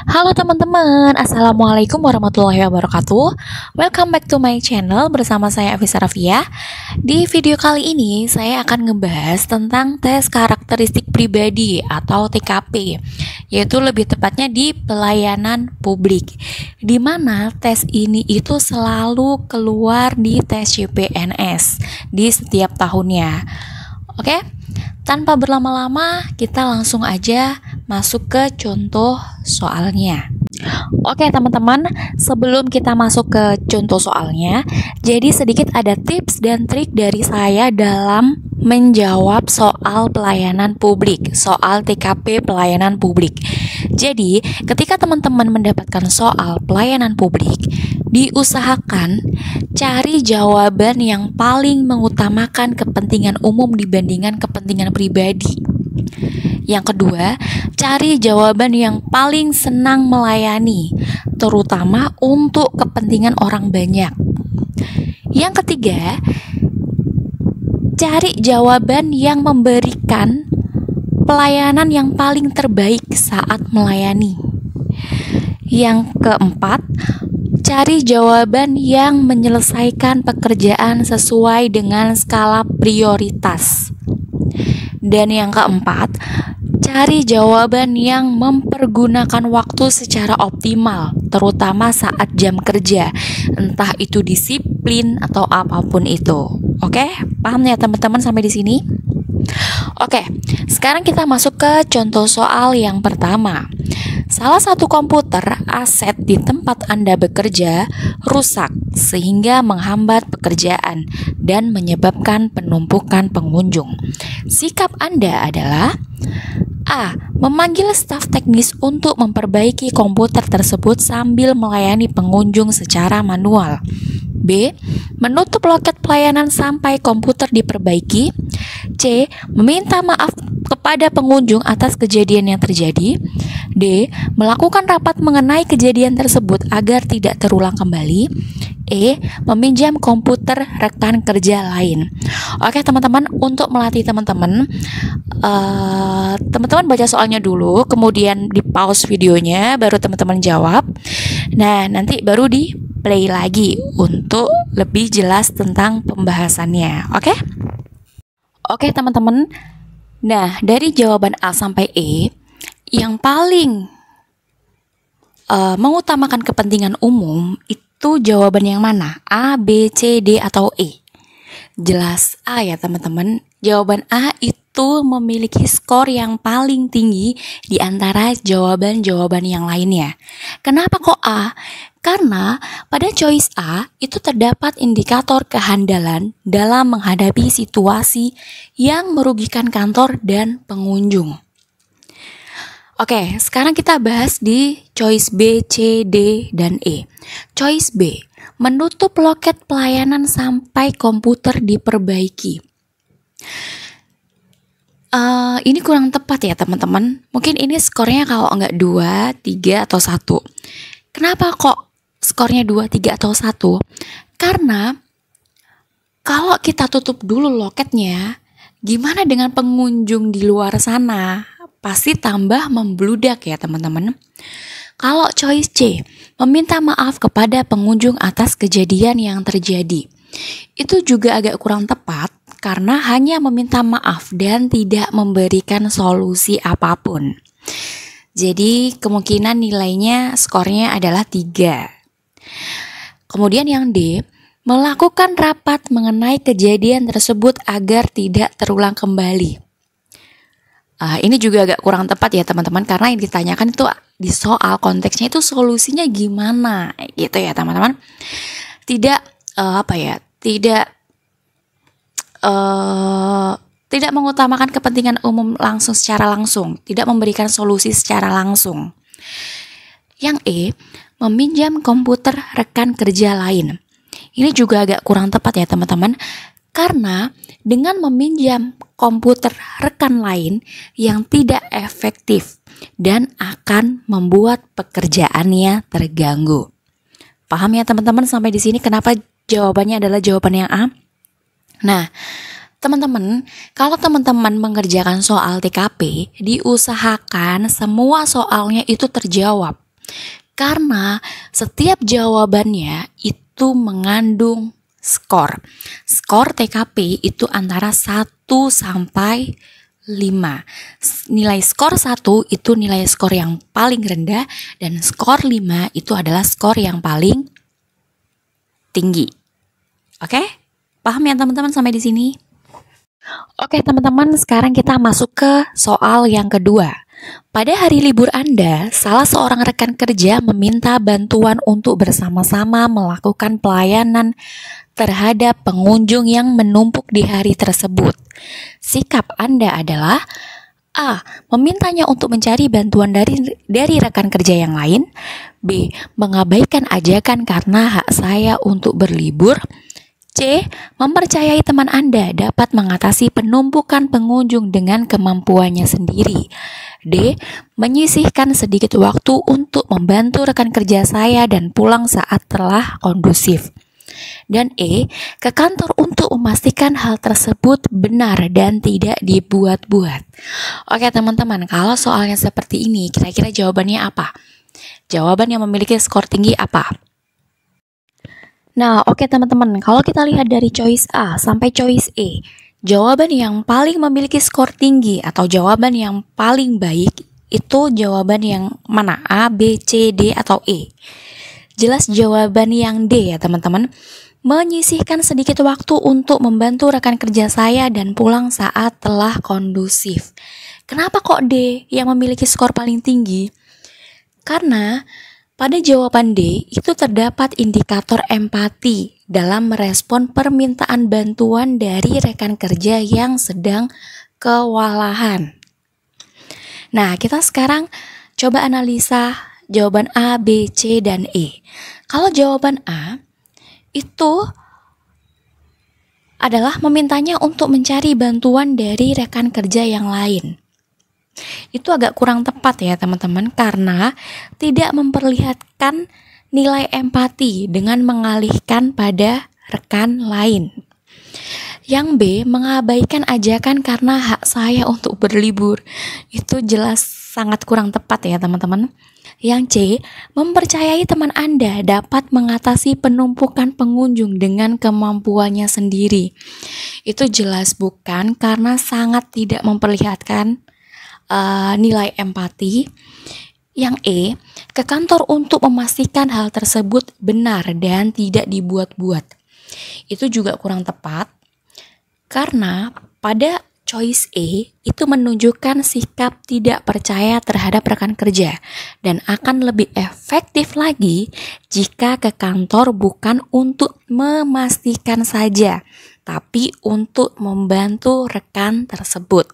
Halo teman-teman, Assalamualaikum warahmatullahi wabarakatuh. Welcome back to my channel bersama saya Afisa Rafia. Di video kali ini saya akan ngebahas tentang tes karakteristik pribadi atau TKP, yaitu lebih tepatnya di pelayanan publik, di mana tes ini itu selalu keluar di tes CPNS di setiap tahunnya. Oke, tanpa berlama-lama kita langsung aja masuk ke contoh soalnya. Oke teman-teman, sebelum kita masuk ke contoh soalnya, jadi sedikit ada tips dan trik dari saya dalam menjawab soal pelayanan publik, soal TKP pelayanan publik. Jadi, ketika teman-teman mendapatkan soal pelayanan publik, diusahakan cari jawaban yang paling mengutamakan kepentingan umum dibandingkan kepentingan pribadi. Yang kedua, cari jawaban yang paling senang melayani, terutama untuk kepentingan orang banyak. Yang ketiga, cari jawaban yang memberikan pelayanan yang paling terbaik saat melayani. Yang keempat, cari jawaban yang menyelesaikan pekerjaan sesuai dengan skala prioritas. Dan yang keempat, cari jawaban yang mempergunakan waktu secara optimal, terutama saat jam kerja, entah itu disiplin atau apapun itu. Oke, paham ya teman-teman sampai di sini? Oke, sekarang kita masuk ke contoh soal yang pertama. Salah satu komputer aset di tempat Anda bekerja rusak sehingga menghambat pekerjaan dan menyebabkan penumpukan pengunjung. Sikap Anda adalah A. Memanggil staf teknis untuk memperbaiki komputer tersebut sambil melayani pengunjung secara manual. B. Menutup loket pelayanan sampai komputer diperbaiki. C. Meminta maaf kepada pengunjung atas kejadian yang terjadi. D. Melakukan rapat mengenai kejadian tersebut agar tidak terulang kembali. E. Meminjam komputer rekan kerja lain. Oke teman-teman, untuk melatih teman-teman, teman-teman baca soalnya dulu, kemudian di pause videonya, baru teman-teman jawab. Nah, nanti baru di play lagi untuk lebih jelas tentang pembahasannya. Oke? Oke teman-teman. Nah, dari jawaban A sampai E, yang paling mengutamakan kepentingan umum itu jawaban yang mana? A, B, C, D, atau E? Jelas A ya teman-teman. Jawaban A itu memiliki skor yang paling tinggi di antara jawaban-jawaban yang lainnya. Kenapa kok A? Karena pada choice A itu terdapat indikator kehandalan dalam menghadapi situasi yang merugikan kantor dan pengunjung. Oke, sekarang kita bahas di choice B, C, D, dan E. Choice B, menutup loket pelayanan sampai komputer diperbaiki. Ini kurang tepat ya teman-teman. Mungkin ini skornya kalau enggak 2, 3, atau 1. Kenapa kok skornya 2, 3, atau 1? Karena kalau kita tutup dulu loketnya, gimana dengan pengunjung di luar sana? Pasti tambah membludak ya teman-teman. Kalau choice C, meminta maaf kepada pengunjung atas kejadian yang terjadi, itu juga agak kurang tepat karena hanya meminta maaf dan tidak memberikan solusi apapun. Jadi kemungkinan nilainya skornya adalah 3. Kemudian yang D, melakukan rapat mengenai kejadian tersebut agar tidak terulang kembali. Ini juga agak kurang tepat ya teman-teman, karena yang ditanyakan itu di soal konteksnya itu solusinya gimana gitu ya teman-teman. Tidak tidak mengutamakan kepentingan umum secara langsung, tidak memberikan solusi secara langsung. Yang E, meminjam komputer rekan kerja lain. Ini juga agak kurang tepat ya teman-teman, karena dengan meminjam komputer rekan lain yang tidak efektif dan akan membuat pekerjaannya terganggu. Paham ya teman-teman sampai di sini kenapa jawabannya adalah jawaban yang A? Nah, teman-teman, kalau teman-teman mengerjakan soal TKP, diusahakan semua soalnya itu terjawab. Karena setiap jawabannya itu mengandung skor. Skor TKP itu antara 1 sampai 5. Nilai skor 1 itu nilai skor yang paling rendah dan skor 5 itu adalah skor yang paling tinggi. Oke? Paham ya teman-teman sampai di sini? Oke teman-teman, sekarang kita masuk ke soal yang kedua. Pada hari libur Anda, salah seorang rekan kerja meminta bantuan untuk bersama-sama melakukan pelayanan terhadap pengunjung yang menumpuk di hari tersebut. Sikap Anda adalah A. Memintanya untuk mencari bantuan dari rekan kerja yang lain. B. Mengabaikan ajakan karena hak saya untuk berlibur. C. Mempercayai teman Anda dapat mengatasi penumpukan pengunjung dengan kemampuannya sendiri. D. Menyisihkan sedikit waktu untuk membantu rekan kerja saya dan pulang saat telah kondusif. Dan E. Ke kantor untuk memastikan hal tersebut benar dan tidak dibuat-buat. Oke teman-teman, kalau soalnya seperti ini, kira-kira jawabannya apa? Jawaban yang memiliki skor tinggi apa? Nah, oke teman-teman, kalau kita lihat dari choice A sampai choice E, jawaban yang paling memiliki skor tinggi atau jawaban yang paling baik itu jawaban yang mana? A, B, C, D, atau E? Jelas jawaban yang D ya teman-teman. Menyisihkan sedikit waktu untuk membantu rekan kerja saya dan pulang saat telah kondusif. Kenapa kok D yang memiliki skor paling tinggi? Karena pada jawaban D itu terdapat indikator empati dalam merespon permintaan bantuan dari rekan kerja yang sedang kewalahan. Nah, kita sekarang coba analisa jawaban A, B, C, dan E. Kalau jawaban A itu adalah memintanya untuk mencari bantuan dari rekan kerja yang lain. Itu agak kurang tepat ya teman-teman, karena tidak memperlihatkan nilai empati dengan mengalihkan pada rekan lain. Yang B, mengabaikan ajakan karena hak saya untuk berlibur. Itu jelas sangat kurang tepat ya teman-teman. Yang C, mempercayai teman Anda dapat mengatasi penumpukan pengunjung dengan kemampuannya sendiri. Itu jelas bukan, karena sangat tidak memperlihatkan nilai empati. Yang E, ke kantor untuk memastikan hal tersebut benar dan tidak dibuat-buat. Itu juga kurang tepat, karena pada choice E itu menunjukkan sikap tidak percaya terhadap rekan kerja dan akan lebih efektif lagi jika ke kantor bukan untuk memastikan saja, tapi untuk membantu rekan tersebut.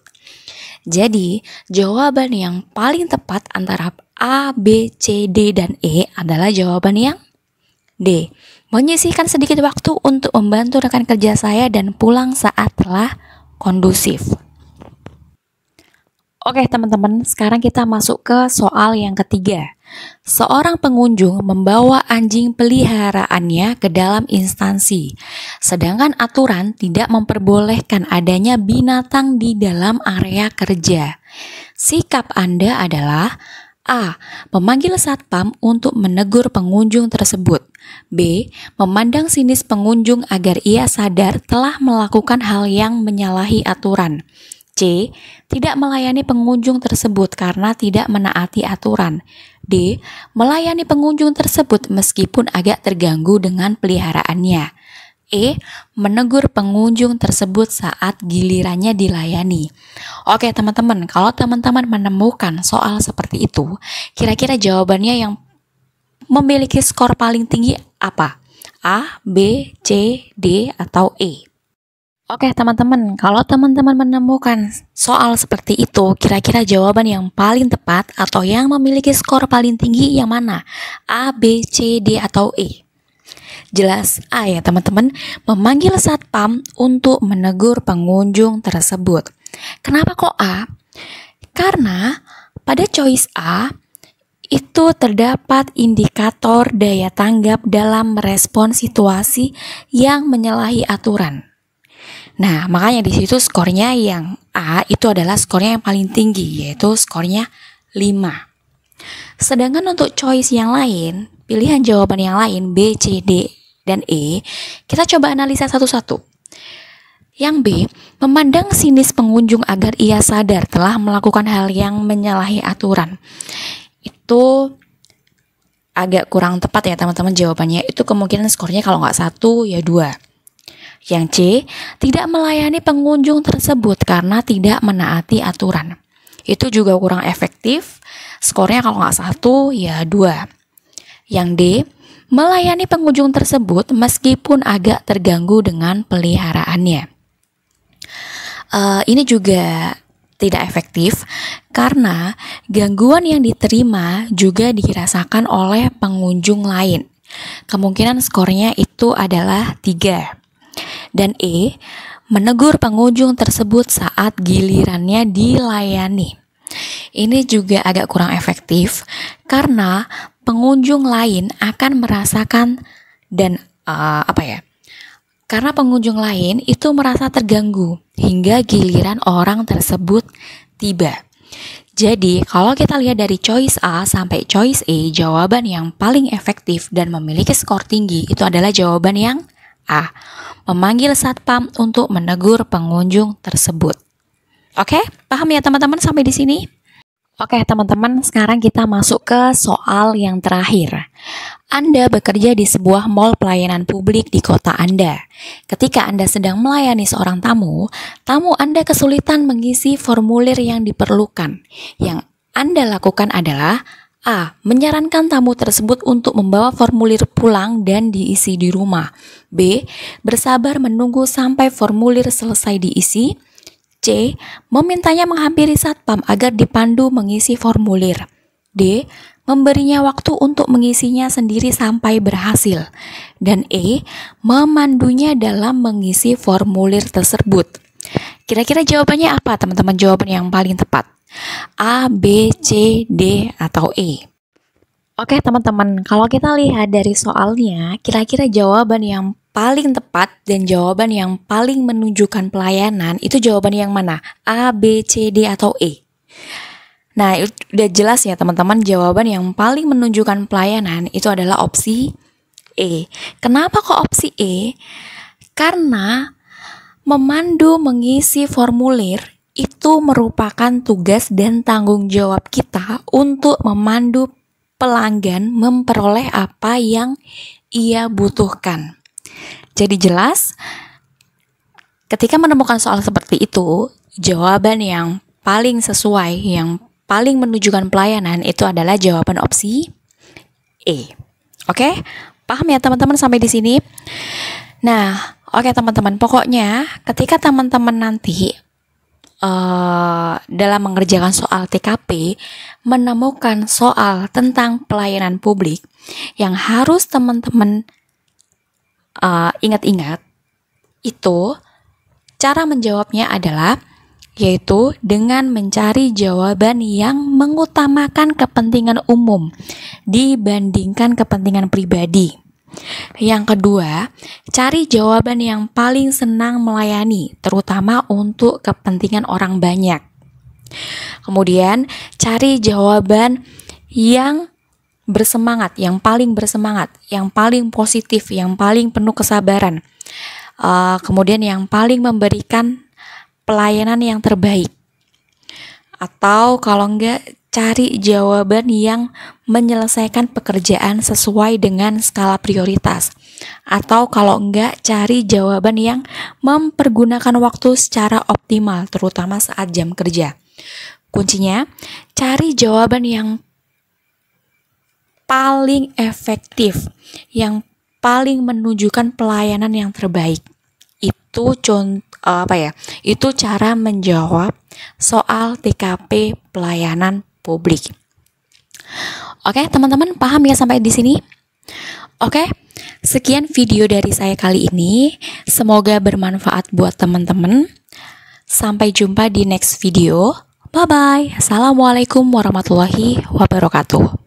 Jadi, jawaban yang paling tepat antara A, B, C, D, dan E adalah jawaban yang D. Menyisihkan sedikit waktu untuk membantu rekan kerja saya dan pulang saat telah kondusif. Oke teman-teman, sekarang kita masuk ke soal yang ketiga. Seorang pengunjung membawa anjing peliharaannya ke dalam instansi, sedangkan aturan tidak memperbolehkan adanya binatang di dalam area kerja. Sikap Anda adalah A. Memanggil satpam untuk menegur pengunjung tersebut. B. Memandang sinis pengunjung agar ia sadar telah melakukan hal yang menyalahi aturan. C. Tidak melayani pengunjung tersebut karena tidak menaati aturan. D. Melayani pengunjung tersebut meskipun agak terganggu dengan peliharaannya. E. Menegur pengunjung tersebut saat gilirannya dilayani. Oke teman-teman, kalau teman-teman menemukan soal seperti itu, kira-kira jawabannya yang memiliki skor paling tinggi apa? A, B, C, D, atau E? Oke teman-teman, kalau teman-teman menemukan soal seperti itu, kira-kira jawaban yang paling tepat atau yang memiliki skor paling tinggi yang mana? A, B, C, D, atau E? Jelas A ya teman-teman, memanggil satpam untuk menegur pengunjung tersebut. Kenapa kok A? Karena pada choice A itu terdapat indikator daya tanggap dalam merespon situasi yang menyalahi aturan. Nah, makanya di situ skornya yang A itu adalah skornya yang paling tinggi, yaitu skornya 5. Sedangkan untuk choice yang lain, pilihan jawaban yang lain B, C, D, dan E, kita coba analisa satu-satu. Yang B, memandang sinis pengunjung agar ia sadar telah melakukan hal yang menyalahi aturan. Itu agak kurang tepat ya teman-teman jawabannya. Itu kemungkinan skornya kalau nggak 1 ya 2. Yang C, tidak melayani pengunjung tersebut karena tidak menaati aturan. Itu juga kurang efektif. Skornya kalau nggak 1 ya 2. Yang D, melayani pengunjung tersebut meskipun agak terganggu dengan peliharaannya. Ini juga tidak efektif karena gangguan yang diterima juga dirasakan oleh pengunjung lain. Kemungkinan skornya itu adalah 3. Dan E, menegur pengunjung tersebut saat gilirannya dilayani. Ini juga agak kurang efektif karena pengunjung lain akan merasakan dan karena pengunjung lain itu merasa terganggu hingga giliran orang tersebut tiba. Jadi, kalau kita lihat dari choice A sampai choice E, jawaban yang paling efektif dan memiliki skor tinggi itu adalah jawaban yang A, memanggil satpam untuk menegur pengunjung tersebut. Oke, paham ya teman-teman sampai di sini? Oke teman-teman, sekarang kita masuk ke soal yang terakhir. Anda bekerja di sebuah mall pelayanan publik di kota Anda. Ketika Anda sedang melayani seorang tamu Anda kesulitan mengisi formulir yang diperlukan. Yang Anda lakukan adalah A, menyarankan tamu tersebut untuk membawa formulir pulang dan diisi di rumah. B, bersabar menunggu sampai formulir selesai diisi. C, memintanya menghampiri satpam agar dipandu mengisi formulir. D, memberinya waktu untuk mengisinya sendiri sampai berhasil. Dan E, memandunya dalam mengisi formulir tersebut. Kira-kira jawabannya apa teman-teman? Jawaban yang paling tepat. A, B, C, D, atau E? Oke teman-teman, kalau kita lihat dari soalnya, kira-kira jawaban yang paling tepat dan jawaban yang paling menunjukkan pelayanan itu jawaban yang mana? A, B, C, D, atau E? Nah, udah jelas ya teman-teman, jawaban yang paling menunjukkan pelayanan itu adalah opsi E. Kenapa kok opsi E? Karena memandu mengisi formulir itu merupakan tugas dan tanggung jawab kita untuk memandu pelanggan memperoleh apa yang ia butuhkan. Jadi jelas, ketika menemukan soal seperti itu, jawaban yang paling sesuai, yang paling menunjukkan pelayanan itu adalah jawaban opsi E. Oke? Paham ya teman-teman sampai di sini? Nah, oke teman-teman, pokoknya ketika teman-teman nanti dalam mengerjakan soal TKP menemukan soal tentang pelayanan publik, yang harus teman-teman ingat-ingat itu cara menjawabnya adalah yaitu dengan mencari jawaban yang mengutamakan kepentingan umum dibandingkan kepentingan pribadi. Yang kedua, cari jawaban yang paling senang melayani, terutama untuk kepentingan orang banyak. Kemudian, cari jawaban yang bersemangat, yang paling positif, yang paling penuh kesabaran. Kemudian yang paling memberikan pelayanan yang terbaik. Atau kalau enggak, cari jawaban yang menyelesaikan pekerjaan sesuai dengan skala prioritas. Atau kalau enggak, cari jawaban yang mempergunakan waktu secara optimal, terutama saat jam kerja. Kuncinya, cari jawaban yang paling efektif, yang paling menunjukkan pelayanan yang terbaik. Itu itu cara menjawab soal TKP pelayanan publik. Oke, teman-teman paham ya sampai di sini? Oke, sekian video dari saya kali ini. Semoga bermanfaat buat teman-teman. Sampai jumpa di next video. Bye-bye. Assalamualaikum warahmatullahi wabarakatuh.